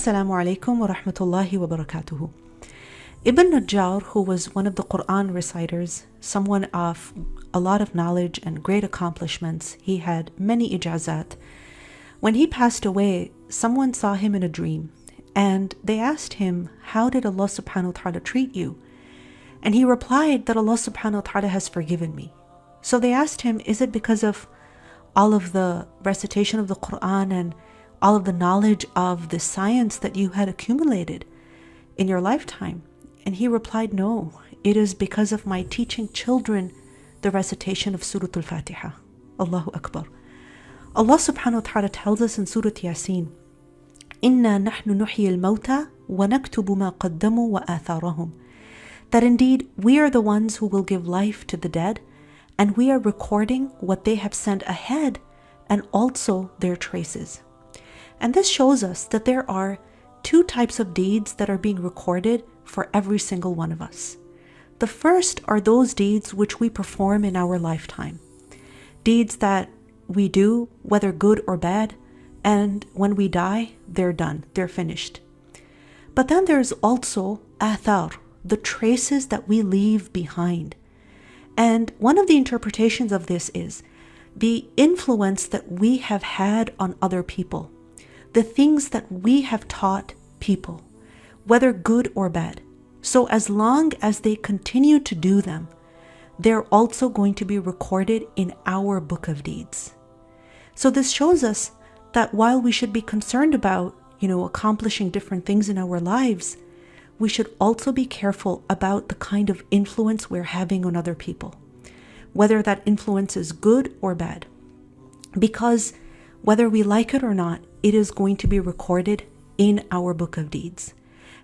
Assalamu alaikum wa rahmatullahi wa barakatuhu. Ibn Najjar, who was one of the Quran reciters, someone of a lot of knowledge and great accomplishments, he had many ijazat. When he passed away, someone saw him in a dream, and they asked him, how did Allah subhanahu wa ta'ala treat you? And he replied that Allah subhanahu wa ta'ala has forgiven me. So they asked him, is it because of all of the recitation of the Quran and all of the knowledge of the science that you had accumulated in your lifetime? And he replied, no, it is because of my teaching children the recitation of Surah Al-Fatiha. Allahu Akbar. Allah subhanahu wa ta'ala tells us in Surah Yasin, إِنَّا نَحْنُ نُحْيِي الْمَوْتَى وَنَكْتُبُ مَا قَدَّمُوا وَآثَارَهُمْ. That indeed we are the ones who will give life to the dead, and we are recording what they have sent ahead and also their traces. And this shows us that there are two types of deeds that are being recorded for every single one of us. The first are those deeds which we perform in our lifetime. Deeds that we do, whether good or bad, and when we die, they're done, they're finished. But then there's also athar, the traces that we leave behind. And one of the interpretations of this is the influence that we have had on other people, the things that we have taught people, whether good or bad. So as long as they continue to do them, they're also going to be recorded in our book of deeds. So this shows us that while we should be concerned about, accomplishing different things in our lives, we should also be careful about the kind of influence we're having on other people, whether that influence is good or bad. Because whether we like it or not, it is going to be recorded in our book of deeds.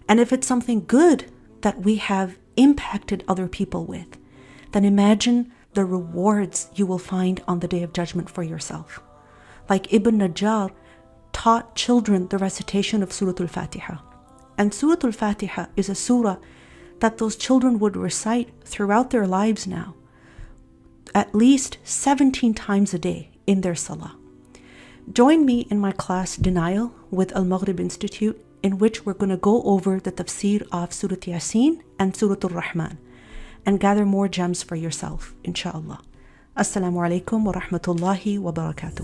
And if it's something good that we have impacted other people with, then imagine the rewards you will find on the Day of Judgment for yourself. Like Ibn Najjar taught children the recitation of Surah Al-Fatiha. And Surah Al-Fatiha is a surah that those children would recite throughout their lives now, at least 17 times a day in their salah. Join me in my class Denial with Al-Maghrib Institute, in which we're going to go over the tafsir of Surah Yasin and Surah Al-Rahman and gather more gems for yourself, inshallah. Assalamu alaikum wa rahmatullahi wa barakatuh.